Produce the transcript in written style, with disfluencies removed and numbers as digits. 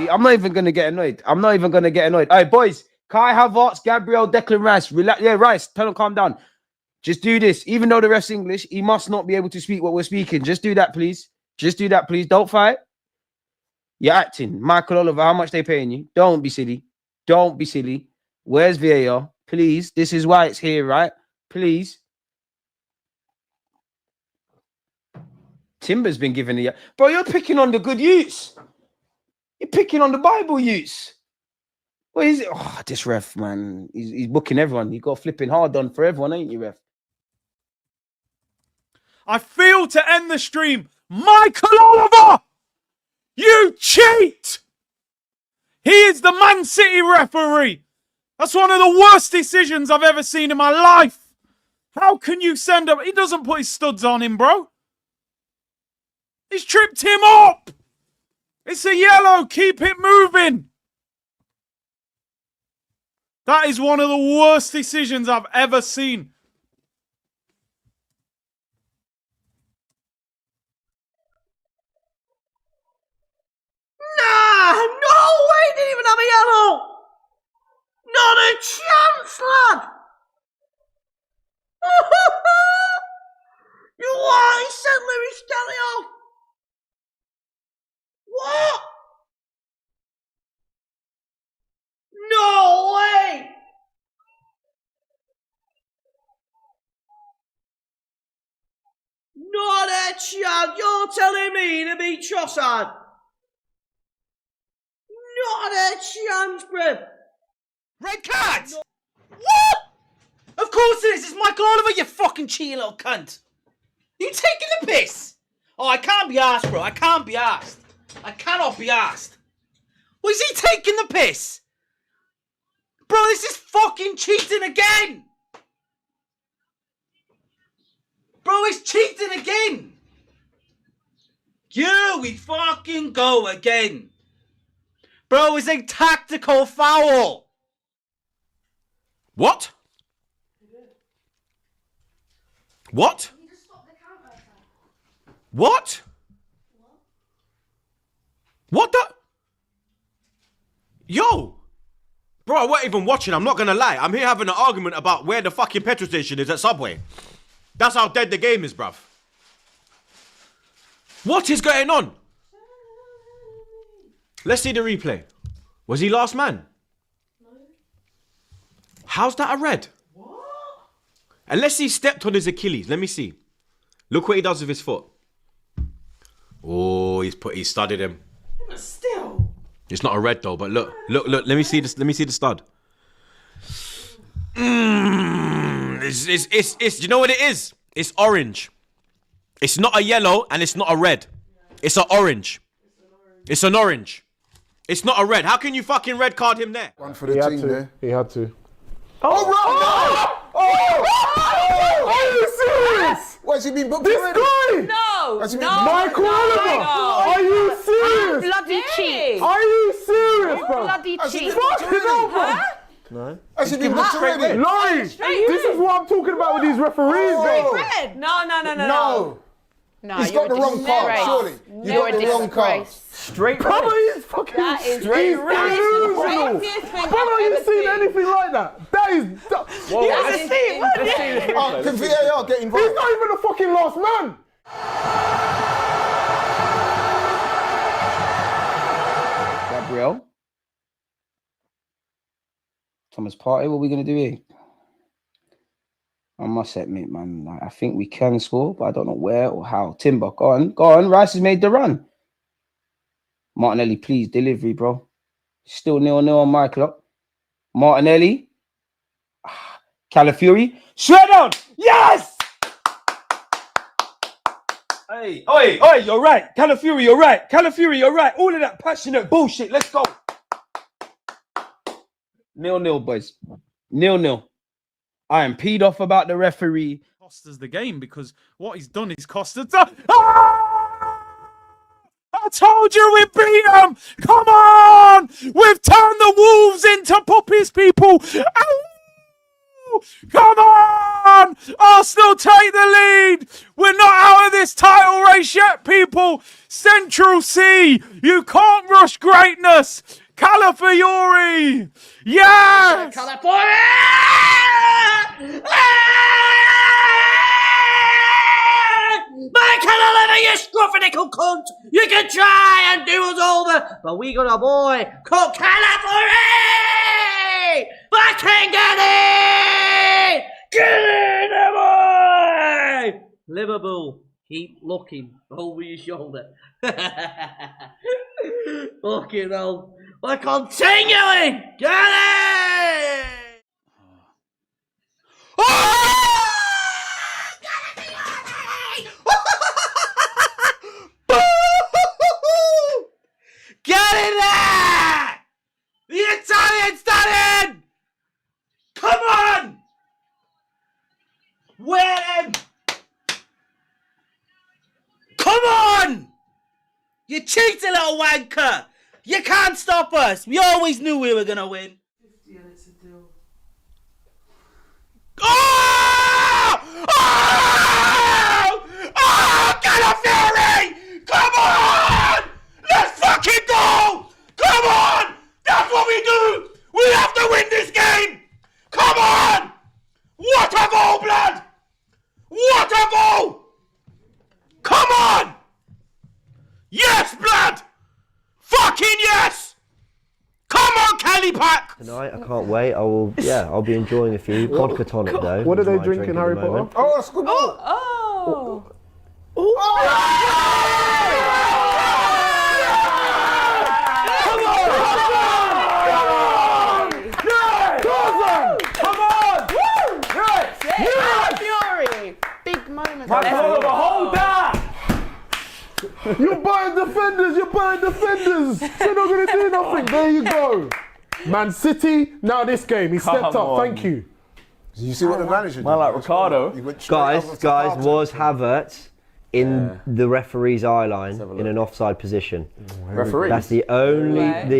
I'm not even gonna get annoyed. I'm not even gonna get annoyed. All right, boys. Kai Havertz, Gabriel, Declan Rice. Relax. Yeah, Rice. Tell him calm down. Just do this. Even though the ref's English, he must not be able to speak what we're speaking. Just do that, please. Just do that, please. Don't fight. You're acting. Michael Oliver, how much they paying you? Don't be silly. Don't be silly. Where's VAR? Please. This is why it's here, right? Please. Timber's been given the... Bro, you're picking on the good youths. You're picking on the Bible youths. What is it? Oh, this ref, man. He's booking everyone. You got flipping hard on for everyone, ain't you, ref? I feel to end the stream. Michael Oliver! You cheat! He is the Man City referee. That's one of the worst decisions I've ever seen in my life. How can you send him? He doesn't put his studs on him, bro. He's tripped him up. It's a yellow. Keep it moving. That is one of the worst decisions I've ever seen. Nah, no way, he didn't even have a yellow. Not a chance, lad. You what? He sent Lewis Kelly off. What? No way. Not a chance. You're telling me to beat Trossard? Not a chance, bruv. Red card! What? Of course it is. It's Michael Oliver, you fucking cheating little cunt. You taking the piss? Oh, I can't be arsed, bro. I can't be arsed. I cannot be arsed. Well, is he taking the piss? Bro, this is fucking cheating again. Bro, it's cheating again. Here we fucking go again. Bro, it's a tactical foul. What? What? What? What the? Yo! Bro, I wasn't even watching, I'm not gonna lie. I'm here having an argument about where the fucking petrol station is at Subway. That's how dead the game is, bruv. What is going on? Let's see the replay. Was he last man? No. How's that a red? What? Unless he stepped on his Achilles. Let me see. Look what he does with his foot. Oh, he studded him. But still. It's not a red though, but look. Let me see this. Let me see the stud. It's you know what it is? It's orange. It's not a yellow and it's not a red. It's an orange. It's an orange. It's not a red. How can you fucking red card him there? One for the team there. He had to. Oh, are you serious? What, has he been booked already? No, Michael Oliver! Are you serious? Bloody cheat. Are you serious, bro? Bloody cheat. Fucking hell, bro. No. Has he been booked already? Laurie, this is what I'm talking about with these referees, bro. No. He's got the wrong card, surely. You got the wrong card. Straight brother, he's fucking straight delusional. Brother, have you seen anything like that? That is... Can VAR get involved? He's not even the fucking last man. Gabriel. Thomas Partey, what are we going to do here? I must admit, man, I think we can score, but I don't know where or how. Timber, go on. Rice has made the run. Martinelli, please, delivery, bro. Still 0-0 on my clock. Martinelli. Calafiori. Straight on! Yes! Hey, oi, you're right. Calafiori, you're right. Calafiori, you're right. All of that passionate bullshit. Let's go. 0-0, boys. 0-0. I am peed off about the referee. Cost us the game because what he's done is cost us. Ah! I told you we beat them. Come on, we've turned the Wolves into puppies, people. Ow! Come on! Arsenal take the lead. We're not out of this title race yet, people. Central C, you can't rush greatness. Calafiori, yes! Michael Oliver, you scruffy little cunt! You can try and do us over, but we got a boy called Calafiori! Fucking get it! Get it, boy! Liverpool, keep looking over your shoulder. Fucking hell. We're continuing! Get it! Get in there! The Italian's done in! Come on! Win him! Come on! You cheating little wanker! You can't stop us! We always knew we were gonna win. 50 and it's a deal. Oh! Oh! Oh! Calafiori! Come on! Let's fucking go! Come on! That's what we do! We have to win this game! Come on! What a goal, blood! What a goal! Come on! Yes, blood! Fucking yes! Come on, Kelly Pack! Tonight, I can't wait. I'll be enjoying a few. Vodka tonic, though. What are is they my drinking, drink at Harry the Potter? moment. Oh, that's good. Fury. Big moment. Hold that! You're buying defenders. You're not going to do nothing. There you go. Man City, now this game. He stepped up. Thank you. You see what the manager did? Man like Ricardo. Guys, was Havertz in the referee's eye line in an offside position? Referee. That's the only...